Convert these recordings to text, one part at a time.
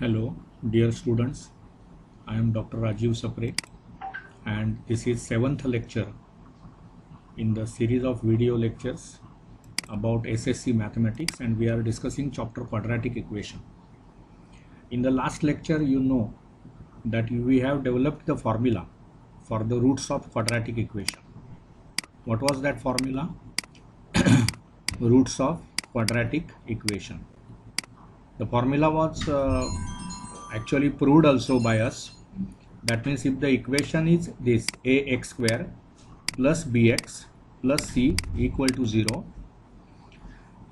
Hello, dear students. I am Dr. Rajiv Sapre, and this is 7th lecture in the series of video lectures about SSC Mathematics, and we are discussing chapter quadratic equation. In the last lecture, you know that we have developed the formula for the roots of quadratic equation. What was that formula? Roots of quadratic equation. The formula was actually proved also by us. That means if the equation is this ax square plus bx plus c equal to 0,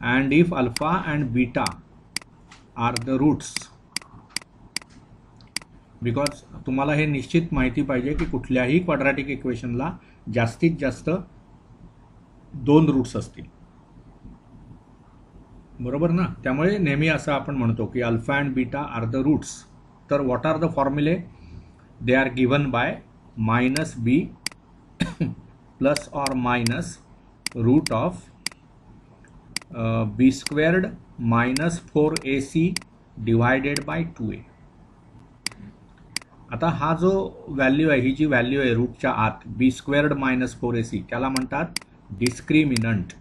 and if alpha and beta are the roots, because तुम्हाला हे निश्चित माहिती पाहिजे की कुठल्याही quadratic इक्वेशनला जास्तीत जास्त 2 roots असतील, बरोबर ना. त्यामुळे नेहमी असं आपण म्हणतो की alpha and beta are the roots. तर what are the formulae? They are given by minus B plus or minus root of B squared minus 4ac divided by 2a. आता हा जो व्हॅल्यू आहे, ही जी व्हॅल्यू आहे रूटच्या आत बी स्क्वेअर्ड मायनस 4ac, त्याला म्हणतात discriminant.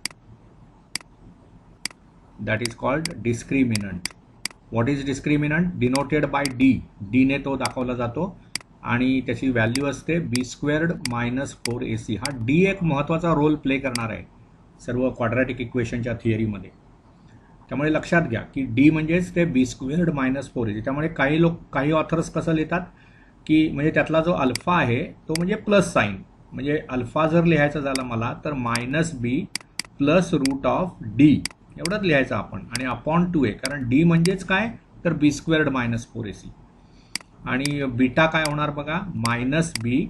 that is called discriminant. What is discriminant? Denoted by d. d ने तो दाखवला जातो आणि त्याची व्हॅल्यू असते बी स्क्वेअर्ड मायनस 4ac. हा d एक महत्त्वाचा रोल प्ले करणार आहे सर्व क्वाड्रॅटिक इक्वेशनच्या थिअरीमध्ये. त्यामुळे लक्षात घ्या की d म्हणजेच ते बी स्क्वेअर्ड मायनस 4ac. त्यामुळे काही ऑथर्स कसं लिहितात की म्हणजे त्यातला जो अल्फा आहे तो म्हणजे प्लस साईन, म्हणजे अल्फा जर लिहायचा झाला मला तर minus B plus root of D एवढंच लिहायचं आपण, आणि अपॉन 2a, कारण d म्हणजेच काय तर बी स्क्वेअर्ड मायनस 4ac. आणि बीटा काय होणार बघा, minus B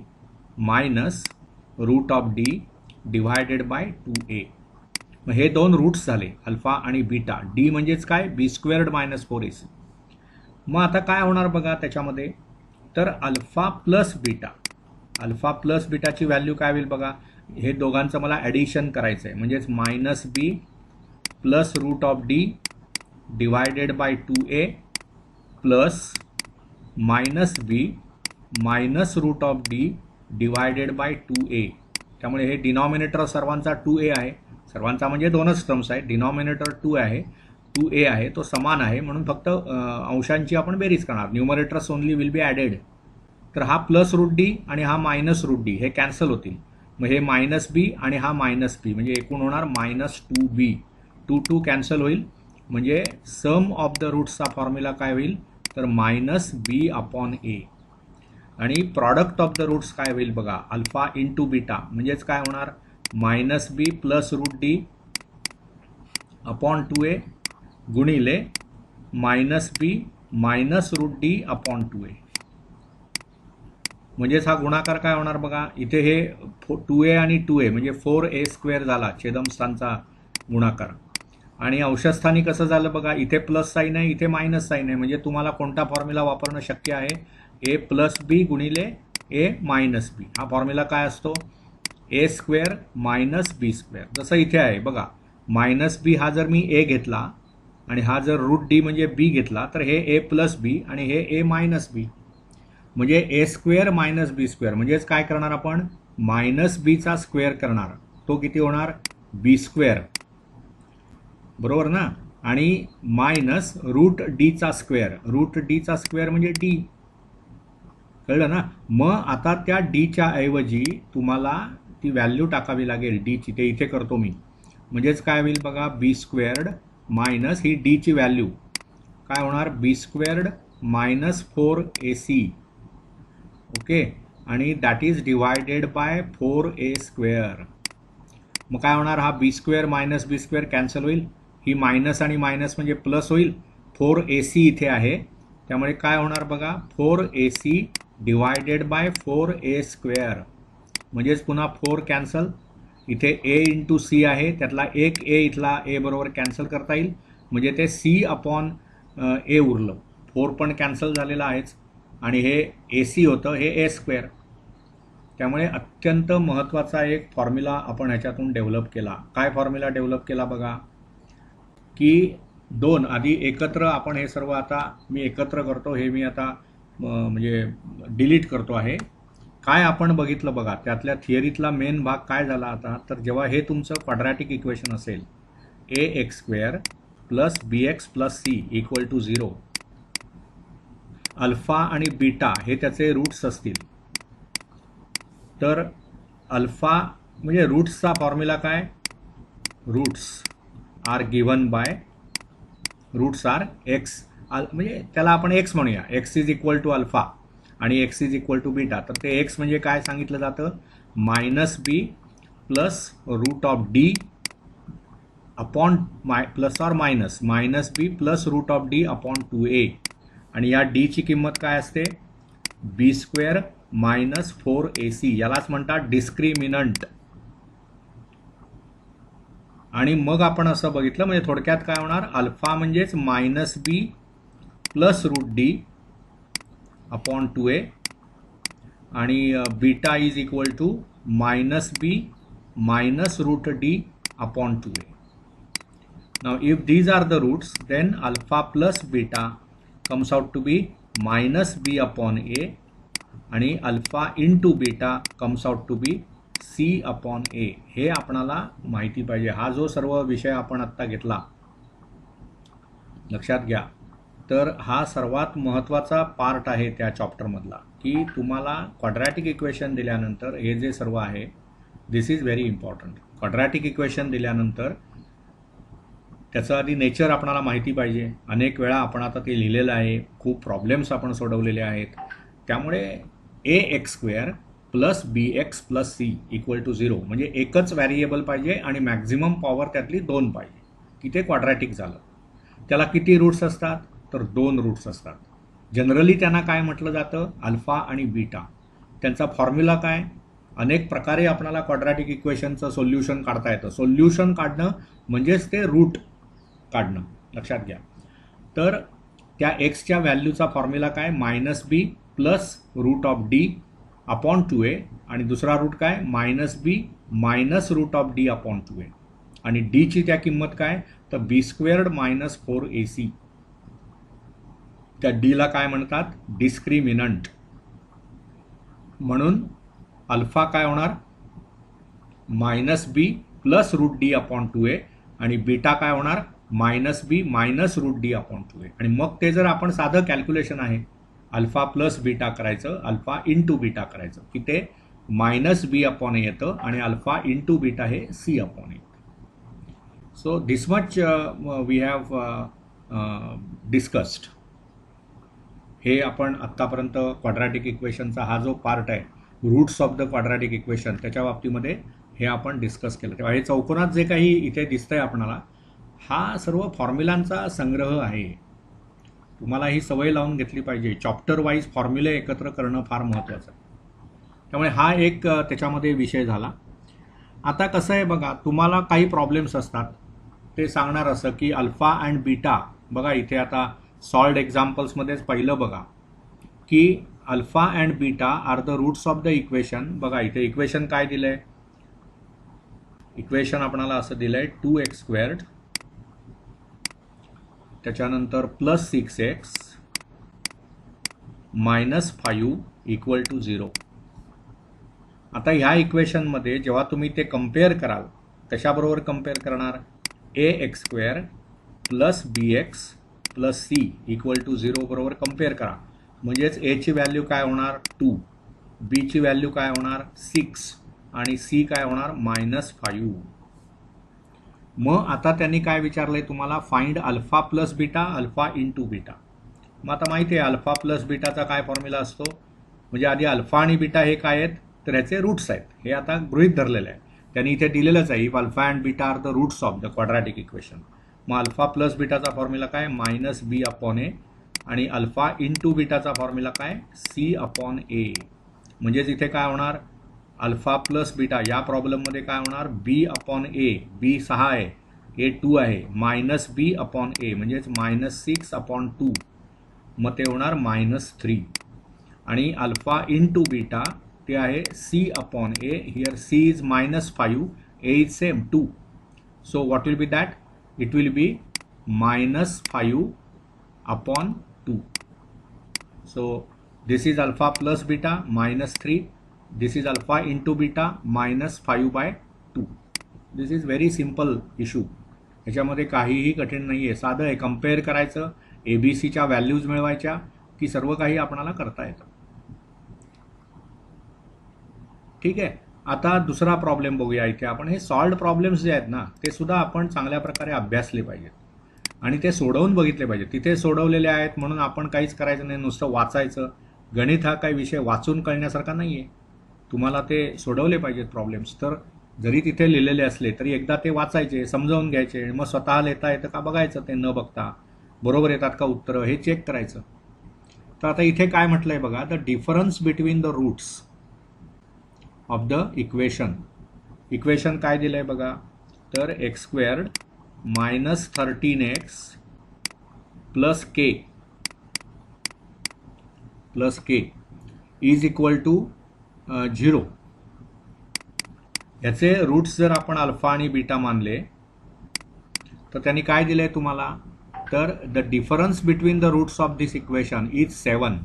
minus root of D divided by 2a. मग हे 2 रूट्स झाले अल्फा आणि बीटा. d म्हणजेच काय बी स्क्वेअर्ड मायनस 4ac. मग आता काय होणार बघा त्याच्यामध्ये, तर alpha plus beta, alpha plus बीटाची व्हॅल्यू काय होईल बघा. हे दोघांचं मला ॲडिशन करायचं आहे, म्हणजेच minus B plus root of D divided by 2a plus minus B minus root of D divided by 2a. त्यामुळे हे डिनॉमिनेटर सर्वांचा 2a आहे, सर्वांचा म्हणजे 2च टर्म्स आहेत. डिनॉमिनेटर 2 आहे, 2a आहे, तो समान आहे, म्हणून फक्त अंशांची आपण बेरीज करणार. Numerators only will be added. तर हा प्लस रूट डी आणि हा मायनस रूट डी हे कॅन्सल होतील. मग हे मायनस बी आणि हा मायनस बी म्हणजे एकूण होणार मायनस 2b. 2 कॅन्सल होईल, म्हणजे सम ऑफ द रूट्सचा फॉर्म्युला काय होईल तर मायनस बी अपॉन ए. आणि प्रॉडक्ट ऑफ द रूट्स काय होईल बघा, अल्फा इंटू बीटा म्हणजेच काय होणार minus B plus root D upon 2a गुणिले minus B minus root D upon 2a. म्हणजेच हा गुणाकार काय होणार बघा, इथे हे 2a आणि 2a म्हणजे 4a स्क्वेअर झाला छेदमस्थानचा गुणाकार. आणि अंशस्थानी कसं झालं बघा, इथे प्लस साईन आहे, इथे मायनस साईन आहे, म्हणजे तुम्हाला कोणता फॉर्म्युला वापरणं शक्य आहे, ए प्लस बी गुणिले ए मायनस बी. हा फॉर्म्युला काय असतो, ए स्क्वेअर मायनस बी स्क्वेअर. जसं इथे आहे बघा, मायनस बी हा जर मी ए घेतला आणि हा जर रूट डी म्हणजे बी घेतला, तर हे ए प्लस बी आणि हे ए मायनस बी, म्हणजे ए स्क्वेअर मायनस बी स्क्वेअर. म्हणजेच काय करणार आपण, मायनस बीचा स्क्वेअर करणार, तो किती होणार बी स्क्वेअर, बरोबर ना. आणि मायनस रूट डीचा स्क्वेअर, रूट डीचा स्क्वेअर म्हणजे डी, कळलं ना. मग आता त्या डीच्या ऐवजी तुम्हाला ती व्हॅल्यू टाकावी लागेल डीची, ते इथे करतो मी. म्हणजेच काय होईल बघा, बी स्क्वेअर्ड मायनस ही डीची व्हॅल्यू काय होणार बी स्क्वेअर्ड मायनस 4ac. ओके, आणि that is divided by 4a square. मग काय होणार, हा बी स्क्वेअर मायनस बी स्क्वेअर कॅन्सल होईल, ही मायनस आणि मायनस म्हणजे प्लस होईल, 4ac इथे आहे, त्यामुळे काय होणार बघा 4ac divided bye 4a square. म्हणजेच पुन्हा 4 कॅन्सल, इथे a इंटू सी आहे, त्यातला एक a इथला a बरोबर कॅन्सल करता येईल, म्हणजे ते c अपॉन a उरलं. 4 पण कॅन्सल झालेला आहेच, आणि हे ac होतं, हे a स्क्वेअर. त्यामुळे अत्यंत महत्त्वाचा एक फॉर्म्युला आपण ह्याच्यातून डेव्हलप केला. काय फॉर्म्युला डेव्हलप केला बघा, की दोन आधी एकत्र आपण हे सर्व आता मी एकत्र करतो, हे मी आता म्हणजे डिलीट करतो आहे. काय आपण बघितलं बघा, त्यातल्या थिअरीतला मेन भाग काय झाला आता, तर जेव्हा हे तुमचं क्वाड्रॅटिक इक्वेशन असेल ax² plus bx plus C equal to 0, alpha आणि बीटा हे त्याचे रूट्स असतील, तर अल्फा म्हणजे रूट्सचा फॉर्म्युला काय, roots are given by roots are X, म्हणजे त्याला आपण एक्स म्हणूया, X is equal to alpha आणि X is equal to beta. तर ते एक्स म्हणजे काय सांगितलं जातं, -b plus root of D upon plus or minus -b plus root of D upon 2a, आणि या डीची किंमत काय असते, b² मायनस 4ac, यालाच म्हणतात डिस्क्रिमिनंट. आणि मग आपण असं बघितलं, म्हणजे थोडक्यात काय होणार, अल्फा म्हणजेच -b plus root D upon 2a आणि beta is equal to -b minus root D upon 2a. Now if these are the roots, then alpha plus beta comes out to be -b upon a आणि alpha into beta comes out to B c upon a. हे आपणाला माहिती पाहिजे. हा जो सर्व विषय आपण आत्ता घेतला, लक्षात घ्या, तर हा सर्वात महत्त्वाचा पार्ट आहे त्या चॅप्टरमधला, की तुम्हाला क्वाड्रॅटिक इक्वेशन दिल्यानंतर हे जे सर्व आहे, this is very important. Quadratic equation दिल्यानंतर त्याचं आधी नेचर आपणाला माहिती पाहिजे. अनेक वेळा आपण आता ते लिहिलेलं आहे, खूप प्रॉब्लेम्स आपण सोडवलेले आहेत. त्यामुळे ax² plus bx plus C equal to 0, म्हणजे एकच व्हॅरिएबल पाहिजे आणि मॅक्झिमम पॉवर त्यातली 2 पाहिजे की ते क्वाड्रॅटिक झालं. त्याला किती रूट्स असतात, तर 2 रूट्स असतात. जनरली त्यांना काय म्हटलं जातं, अल्फा आणि बीटा. त्यांचा फॉर्म्युला काय, अनेक प्रकारे आपल्याला क्वाड्रॅटिक इक्वेशनचं सोल्युशन काढता येतं. सोल्युशन काढणं म्हणजेच ते रूट काढणं, लक्षात घ्या. तर त्या एक्सच्या व्हॅल्यूचा फॉर्म्युला काय, -b plus root of D upon 2a आणि दुसरा रूट काय, -b minus root of D upon 2a आणि डीची त्या किंमत काय, तर b² मायनस 4ac. त्या डीला काय म्हणतात, डिस्क्रिमिनंट. म्हणून अल्फा काय होणार, -b plus root D upon 2a आणि बीटा काय होणार, -b minus root D upon 2a. आणि मग ते जर आपण साधं कॅल्क्युलेशन आहे, अल्फा प्लस बीटा करायचं, अल्फा इंटू बीटा करायचं, की ते -b अपॉन a येतं आणि अल्फा इंटू बीटा हे c upon a. So this much we have discussed. हे आपण आत्तापर्यंत क्वाड्रॅटिक इक्वेशनचा हा जो पार्ट आहे, roots of the quadratic equation, त्याच्या बाबतीमध्ये हे आपण डिस्कस केलं. तेव्हा हे चौकोनात जे काही इथे दिसतंय आपणाला, हा सर्व फॉर्म्युलांचा संग्रह आहे. तुम्हाला ही सवय लावून घेतली पाहिजे. चॅप्टर वाईज फॉर्म्युले एकत्र करणं फार महत्त्वाचं आहे. त्यामुळे हा एक त्याच्यामध्ये विषय झाला. आता कसं आहे बघा, तुम्हाला काही प्रॉब्लेम्स असतात, ते सांगणार असं की अल्फा अँड बीटा. बघा इथे आता सॉल्ड एक्झाम्पल्समध्येच पहिलं बघा की alpha and beta are the roots of the equation. बघा इथे इक्वेशन काय दिलंय, इक्वेशन आपणाला असं दिलंय 2x² त्याच्यानंतर plus 6x minus 5 equal to 0. आता ह्या इक्वेशनमध्ये जेव्हा तुम्ही ते कम्पेअर कराल, कशाबरोबर कम्पेअर करणार, ax² plus bx plus C equal to 0 बरोबर कम्पेअर करा. म्हणजेच एची व्हॅल्यू काय होणार 2, बीची व्हॅल्यू काय होणार 6 आणि सी काय होणार -5. मग आता त्यांनी काय विचारलंय तुम्हाला, find alpha plus beta, alpha into beta. मग आता माहिती आहे अल्फा प्लस बीटाचा काय फॉर्म्युला असतो, म्हणजे आधी अल्फा आणि बीटा हे काय आहेत, तर ह्याचे रूट्स आहेत. हे आता गृहीत धरलेलं आहे, त्यांनी इथे दिलेलंच आहे, if alpha and beta are the roots of the quadratic equation. मग अल्फा प्लस बीटाचा फॉर्म्युला काय, -b अपॉन a आणि अल्फा इंटू बीटाचा फॉर्म्युला काय, c अपॉन a. म्हणजेच इथे काय होणार, अल्फा प्लस बीटा या प्रॉब्लेममध्ये काय होणार, b अपॉन a, b 6 आहे, a 2 आहे, -b अपॉन a म्हणजेच -6 अपॉन 2, मग ते होणार -3. आणि अल्फा इंटू बीटा ते आहे c upon a. Here c is -5, a is same 2. So what will B that, it will be -5/2. So this is alpha plus beta -3. This is alpha into beta -5/2. This is very simple issue. ह्याच्यामध्ये काहीही कठीण नाही आहे. साधं आहे. Compare करायचं, ABCच्या values मिळवायच्या की सर्व काही आपणाला करता येतं. ठीक आहे. आता दुसरा प्रॉब्लेम बघूया. इथे आपण हे सॉल्व्ड प्रॉब्लेम्स जे आहेत ना ते सुद्धा आपण चांगल्या प्रकारे अभ्यासले पाहिजेत आणि ते सोडवून बघितले पाहिजेत. तिथे सोडवलेले आहेत म्हणून आपण काहीच करायचं नाही, नुसतं वाचायचं. गणित हा काही विषय वाचून कळण्यासारखा नाही आहे. तुम्हाला ते सोडवले पाहिजेत प्रॉब्लेम्स. तर जरी तिथे लिहिलेले असले तरी एकदा ते वाचायचे, समजावून घ्यायचे, मग स्वतः लिहिता येतं का बघायचं, ते न बघता बरोबर येतात का उत्तरं हे चेक करायचं. तर आता इथे काय म्हटलंय बघा, the difference between the roots of the equation. Equation काय दिलंय बघा, तर x² -13x plus k is equal to 0. याचे रूट्स जर आपण अल्फा आणि बीटा मानले तर त्यांनी काय दिलंय तुम्हाला, तर the difference between the roots of this equation is 7.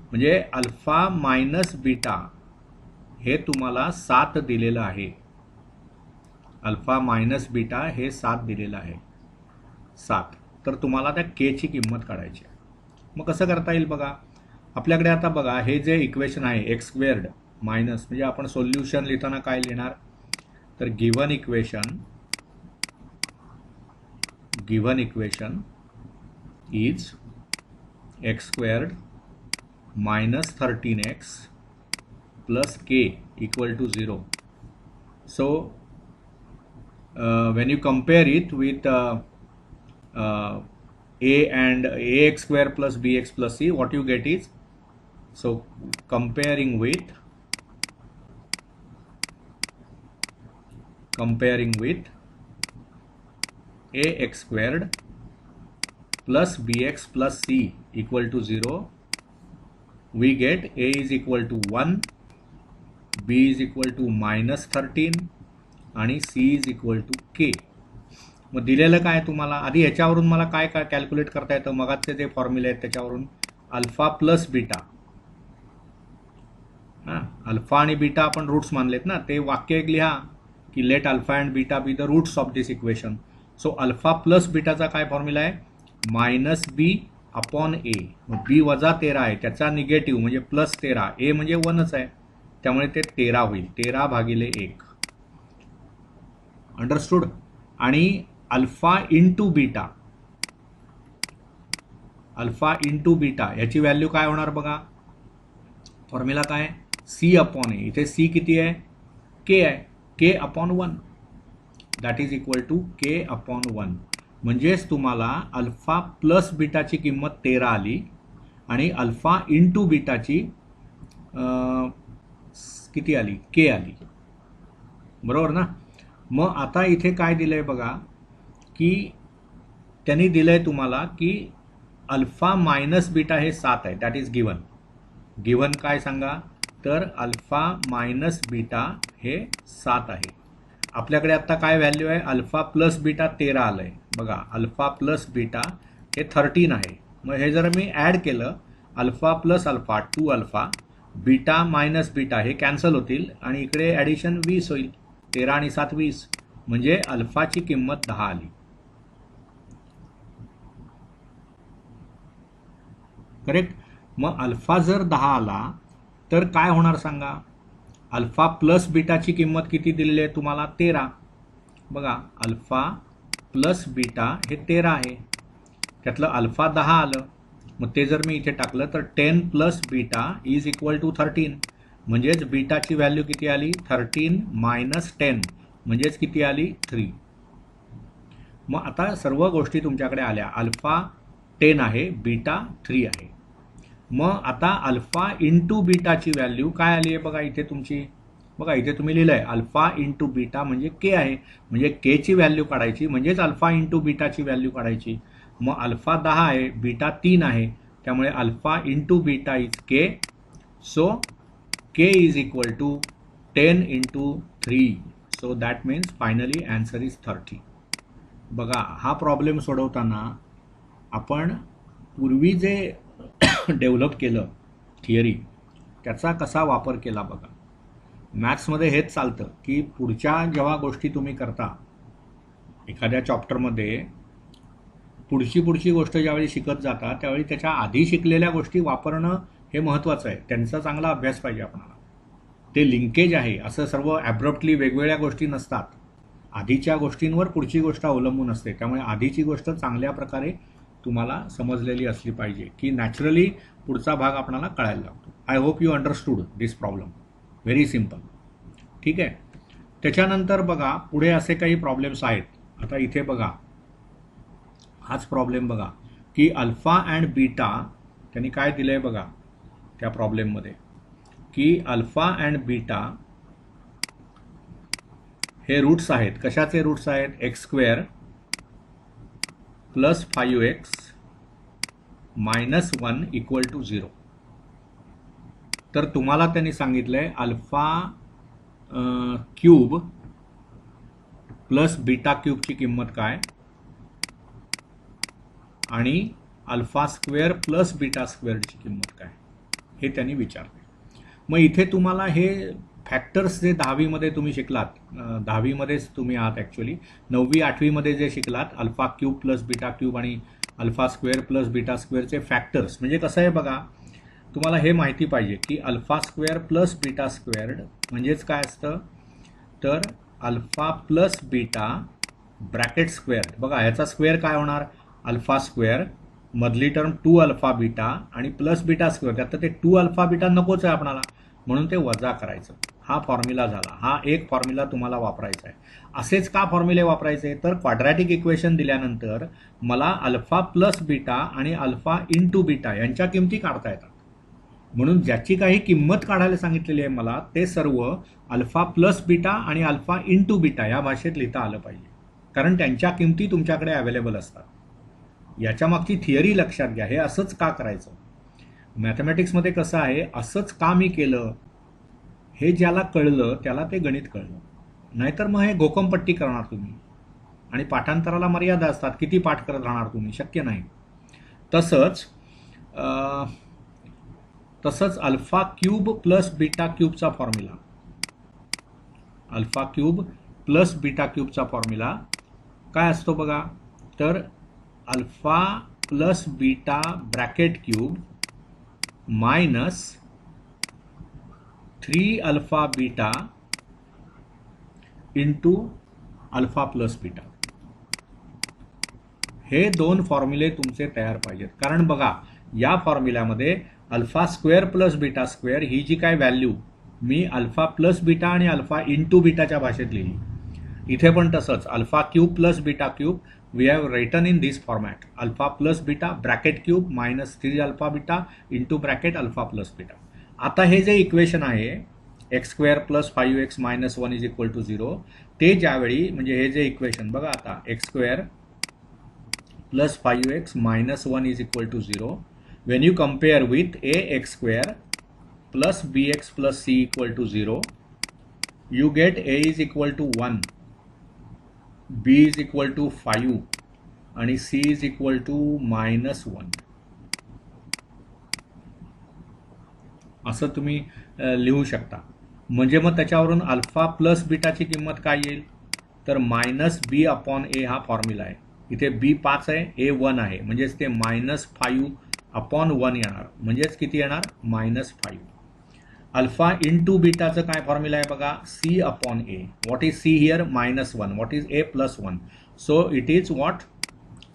म्हणजे अल्फा मायनस बीटा हे तुम्हाला 7 दिलेलं आहे. अल्फा मायनस बीटा हे 7 दिलेलं आहे, 7. तर तुम्हाला त्या के ची किंमत काढायची आहे. मग कसं करता येईल बघा, आपल्याकडे आता बघा हे जे इक्वेशन आहे x² मायनस, म्हणजे आपण सोल्युशन लिहिताना काय लिहिणार, तर given equation is x² -13x plus k equal to 0. So when you compare it with a and ax² plus bx plus c, what you get is, so comparing with ax² plus bx plus c equal to 0, we get a is equal to 1, b is equal to -13 आणि c is equal to k. मग दिलेलं काय तुम्हाला, आधी याच्यावरून मला काय काय कॅल्क्युलेट करता येतं, मगाचे जे फॉर्म्युले आहेत त्याच्यावरून अल्फा प्लस बीटा, अल्फा आणि बीटा आपण रूट्स मानलेत ना, ते वाक्य एक लिहा की let alpha and beta be the roots of this equation. So alpha plus बीटाचा काय फॉर्म्युला आहे, -b/a. मग b वजा 13 आहे, त्याचा निगेटिव्ह म्हणजे +13, a म्हणजे 1च आहे, त्यामुळे ते 13 होईल, 13/1. अंडरस्टूड. आणि अल्फा इंटू बीटा याची व्हॅल्यू काय होणार बघा, फॉर्म्युला काय, c/a. इथे c किती आहे, k आहे, k/1, that is equal to k/1. म्हणजेच तुम्हाला अल्फा प्लस बीटाची किंमत 13 आली आणि अल्फा इंटू बीटाची किती आली, के आली, बरोबर ना. मग आता इथे काय दिलंय बघा, की त्यांनी दिलंय तुम्हाला की अल्फा मायनस बीटा हे 7 आहे, दॅट इज गिव्हन काय सांगा, तर अल्फा मायनस बीटा हे 7 आहे. आपल्याकडे आता काय व्हॅल्यू आहे, अल्फा प्लस बीटा 13 आलंय बघा, अल्फा प्लस बीटा हे 13 आहे. मग हे जर मी ॲड केलं, alpha plus alpha 2 alpha, beta minus beta हे कॅन्सल होतील आणि इकडे ॲडिशन 20 होईल, 13 आणि 7 20, म्हणजे अल्फाची किंमत 10 आली. करेक्ट. मग अल्फा जर 10 आला तर काय होणार सांगा, अल्फा प्लस बीटाची किंमत किती दिलेली आहे तुम्हाला, 13. बघा अल्फा प्लस बीटा हे 13 आहे, त्यातलं अल्फा 10 आलं, मग ते जर मी इथे टाकलं तर 10 plus beta is equal to 13. म्हणजेच बीटाची व्हॅल्यू किती आली, 13 मायनस 10, म्हणजेच किती आली, 3. मग आता सर्व गोष्टी तुमच्याकडे आल्या, अल्फा 10 आहे, बीटा 3 आहे. मग आता अल्फा इंटू बीटाची व्हॅल्यू काय आली आहे बघा इथे तुमची, बघा इथे तुम्ही लिहिलंय अल्फा इंटू बीटा म्हणजे के आहे, म्हणजे के ची व्हॅल्यू काढायची, म्हणजेच अल्फा इंटू बीटाची व्हॅल्यू काढायची. मग अल्फा 10 आहे, बीटा 3 आहे, त्यामुळे alpha into beta is K. So K is equal to 10 into 3. So that means finally answer is 30. बघा हा प्रॉब्लेम सोडवताना आपण पूर्वी जे डेव्हलप केलं थिअरी त्याचा कसा वापर केला बघा. मॅथ्समध्ये हेच चालतं की पुढच्या जेव्हा गोष्टी तुम्ही करता एखाद्या चॅप्टरमध्ये पुढची गोष्ट ज्यावेळी शिकत जाता त्यावेळी त्याच्या आधी शिकलेल्या गोष्टी वापरणं हे महत्त्वाचं आहे. त्यांचा चांगला अभ्यास पाहिजे आपल्याला. ते लिंकेज आहे, असं सर्व ॲब्रप्टली वेगवेगळ्या गोष्टी नसतात. आधीच्या गोष्टींवर पुढची गोष्ट अवलंबून असते. त्यामुळे आधीची गोष्ट चांगल्या प्रकारे तुम्हाला समजलेली असली पाहिजे की नॅचरली पुढचा भाग आपल्याला कळायला लागतो. I hope you understood this problem. Very simple. ठीक आहे. त्याच्यानंतर बघा पुढे असे काही प्रॉब्लेम्स आहेत. आता इथे बघा हाच प्रॉब्लेम बघा की अल्फा अँड बीटा त्यांनी काय दिलं आहे बघा त्या प्रॉब्लेममध्ये की अल्फा अँड बीटा हे रूट्स आहेत. कशाचे रूट्स आहेत? X square plus 5x minus 1 equal to 0. तर तुम्हाला त्यांनी सांगितलं आहे अल्फा क्यूब प्लस बीटा क्यूबची किंमत काय आणि अल्फा स्क्वेअर प्लस बीटा स्क्वेअरची किंमत काय हे त्यांनी विचारले. मग इथे तुम्हाला हे फॅक्टर्स जे 10वीमध्ये तुम्ही शिकलात, 10वीमध्येच तुम्ही आहात ॲक्च्युली, 9वी 8वीमध्ये जे शिकलात alpha cube plus beta cube आणि अल्फा स्क्वेअर प्लस बीटा स्क्वेअरचे फॅक्टर्स. म्हणजे कसं आहे बघा तुम्हाला हे माहिती पाहिजे की alpha square plus beta squared म्हणजेच काय असतं तर alpha plus beta bracket square. बघा ह्याचा स्क्वेअर काय होणार? अल्फा स्क्वेअर मधली टर्म 2 अल्फा बीटा आणि प्लस बीटा स्क्वेअर. त्यात ते 2 अल्फा बीटा नकोच आहे आपल्याला म्हणून ते वजा करायचं. हा फॉर्म्युला झाला. हा एक फॉर्म्युला तुम्हाला वापरायचा आहे. असेच का फॉर्म्युले वापरायचे तर क्वाड्रॅटिक इक्वेशन दिल्यानंतर मला अल्फा प्लस बीटा आणि अल्फा इंटू बीटा यांच्या किमती काढता येतात. म्हणून ज्याची काही किंमत काढायला सांगितलेली आहे मला ते सर्व अल्फा प्लस बीटा आणि अल्फा इंटू बीटा या भाषेत लिहिता आलं पाहिजे कारण त्यांच्या किमती तुमच्याकडे अवेलेबल असतात. याच्या मागची थिअरी लक्षात घ्या. हे असंच का करायचं? मॅथमॅटिक्समध्ये कसं आहे असंच का मी केलं हे ज्याला कळलं त्याला ते गणित कळलं. नाहीतर मग हे घोकमपट्टी करणार तुम्ही आणि पाठांतराला मर्यादा असतात. किती पाठ करत राहणार तुम्ही? शक्य नाही. तसंच अल्फा क्यूब प्लस बीटा क्यूबचा formula, alpha cube plus beta क्यूबचा फॉर्म्युला काय असतो बघा तर alpha plus beta bracket cube minus 3 alpha beta into alpha plus beta. हे दोन फॉर्म्युले तुमचे तयार पाहिजेत. कारण बघा या फॉर्म्युल्यामध्ये alpha square plus beta square ही जी काय व्हॅल्यू मी अल्फा प्लस बीटा आणि अल्फा इंटू बीटाच्या भाषेत लिहिली. इथे पण तसंच alpha cube plus beta cube we have written in this format alpha plus beta bracket cube minus 3 alpha beta into bracket alpha plus beta. आता हे जे इक्वेशन आहे x square plus 5x minus 1 is equal to 0 ते ज्यावेळी म्हणजे हे जे equation बघा आता x square plus 5x minus 1 is equal to 0 when you compare with ax square plus bx plus c equal to 0 you get a is equal to 1 b is equal to 5 आणि c is equal to minus 1 असं तुम्ही लिहू शकता. म्हणजे मग त्याच्यावरून alpha plus बीटाची किंमत काय येईल तर मायनस बी अपॉन ए हा फॉर्म्युला आहे. इथे बी 5 आहे ए 1 आहे म्हणजेच ते मायनस 5 अपॉन 1 येणार म्हणजेच किती येणार -5. अल्फा इंटू बीटाचं काय फॉर्म्युला आहे बघा C upon A. What is C here -1. What is A +1. So it is what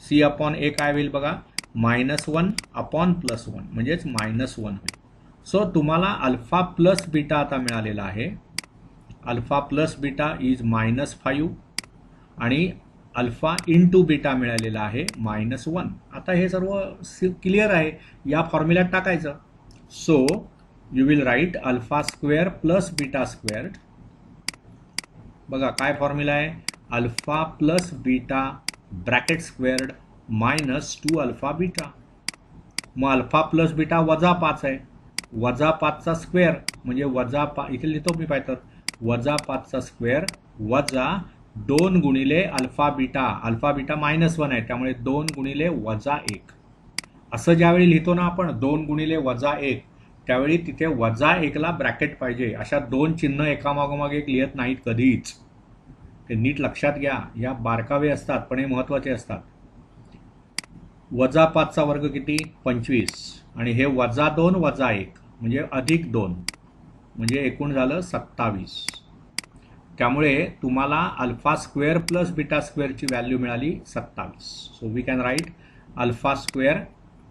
C upon A काय होईल बघा -1 अपॉन +1 म्हणजेच -1 होईल. सो तुम्हाला अल्फा प्लस बीटा आता मिळालेला आहे. अल्फा प्लस बीटा इज -5 आणि अल्फा इंटू बीटा मिळालेला आहे -1. आता हे सर्व क्लिअर आहे. या फॉर्म्युल्यात टाकायचं. So you will write alpha square plus beta squared. बघा काय फॉर्म्युला आहे alpha plus beta bracket squared minus 2 alpha beta. मग अल्फा प्लस बीटा -5 आहे. -5चा स्क्वेअर म्हणजे इथे लिहितो मी पाहिजे -5चा स्क्वेअर वजा 2 गुणिले अल्फा बीटा -1 आहे, त्यामुळे 2 गुणिले -1 असं ज्यावेळी लिहितो ना आपण 2 गुणिले -1, त्यावेळी तिथे -1 ला ब्रॅकेट पाहिजे. अशा 2 चिन्ह एकामागोमाग एक लिहित नाहीत कधीच. ते नीट लक्षात घ्या. या बारकावे असतात पण हे महत्त्वाचे असतात. -5 चा वर्ग किती 25 आणि हे -2 -1 म्हणजे +2 म्हणजे एकूण झालं 27. त्यामुळे तुम्हाला अल्फा स्क्वेअर प्लस बीटा स्क्वेअरची व्हॅल्यू मिळाली 27. So we can write alpha square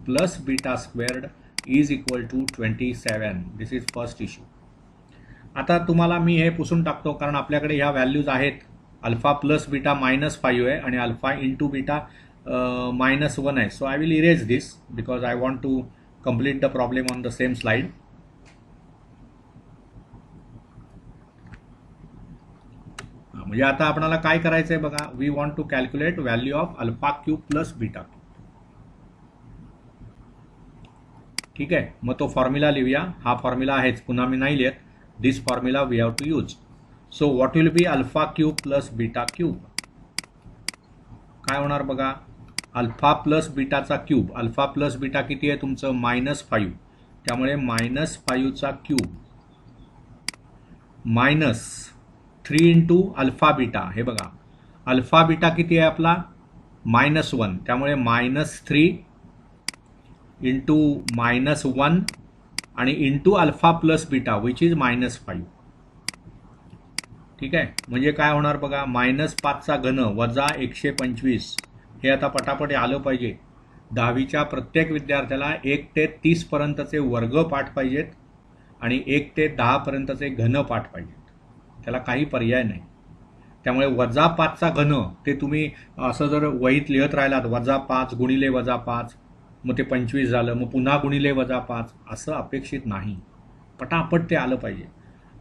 plus beta squared is equal to 27. This is first issue. आता तुम्हाला मी हे पुसून टाकतो कारण आपल्याकडे ह्या व्हॅल्यूज आहेत. अल्फा प्लस बीटा -5 आहे आणि अल्फा इंटू बीटा -1 आहे. So I will erase this because I want to complete the problem on the same slide. म्हणजे आता आपल्याला काय करायचंय बघा. We want to calculate value of alpha cube plus beta. ठीक आहे, मग तो फॉर्म्युला लिहूया. हा फॉर्म्युला आहेच, पुन्हा मी नाही लिहित. This formula we have to use. So what will be alpha cube plus beta cube. काय होणार बघा. अल्फा प्लस बीटाचा क्यूब. अल्फा प्लस बीटा किती आहे तुमचं -5, त्यामुळे -5 चा क्यूब -3 इंटू अल्फा बीटा. हे बघा अल्फा बीटा किती आहे आपला -1, त्यामुळे -3 इंटू -1 आणि into alpha plus beta which is -5. ठीक आहे, म्हणजे काय होणार बघा. -5 चा घन वजा 125. हे आता पटापट आलं पाहिजे. 10वीच्या प्रत्येक विद्यार्थ्याला 1 ते 30 पर्यंतचे वर्ग पाठ पाहिजेत आणि 1 ते 10 पर्यंतचे घन पाठ पाहिजेत. त्याला काही पर्याय नाही. त्यामुळे -5 चा घन ते तुम्ही असं जर वहीत लिहत राहिलात -5 गुणिले -5 मग ते 25 झालं, मग पुन्हा गुणिले -5 असं अपेक्षित नाही. पटापट ते आलं पाहिजे.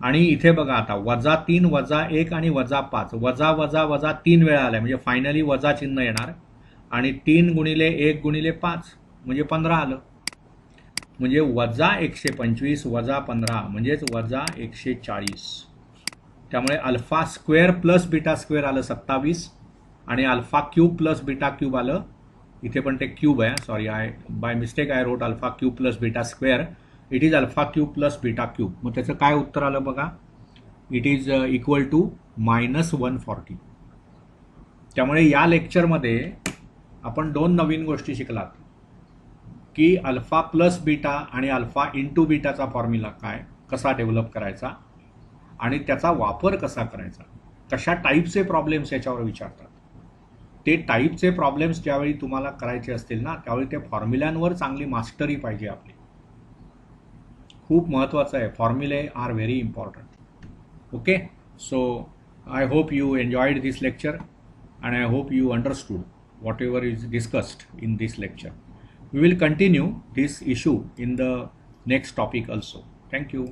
आणि इथे बघा आता -3 -1 आणि -5 वजा 3 वेळा आलाय म्हणजे फायनली वजा चिन्ह येणार आणि 3 गुणिले 1 गुणिले 5 म्हणजे 15 आलं. म्हणजे -125 -15 म्हणजेच -140. त्यामुळे alpha square plus beta square आलं 27 आणि alpha cube plus beta cube आलं. इथे पण ते क्यूब आहे, sorry by mistake I wrote alpha cube plus beta square. It is alpha cube plus beta cube. मग त्याचं काय उत्तर आलं बघा. It is equal to -140. त्यामुळे या लेक्चरमध्ये आपण 2 नवीन गोष्टी शिकलात की अल्फा प्लस बीटा आणि अल्फा इंटू बीटाचा फॉर्म्युला काय, कसा डेव्हलप करायचा आणि त्याचा वापर कसा करायचा. कशा टाईपचे प्रॉब्लेम्स याच्यावर विचारतात. ते टाईपचे प्रॉब्लेम्स ज्यावेळी तुम्हाला करायचे असतील ना त्यावेळी ते फॉर्म्युल्यांवर चांगली मास्टरी पाहिजे आपली. खूप महत्त्वाचं आहे. Formulae are very important. Okay, so I hope you enjoyed this lecture and I hope you understood whatever is discussed in this lecture. We will continue this issue in the next topic also. Thank you.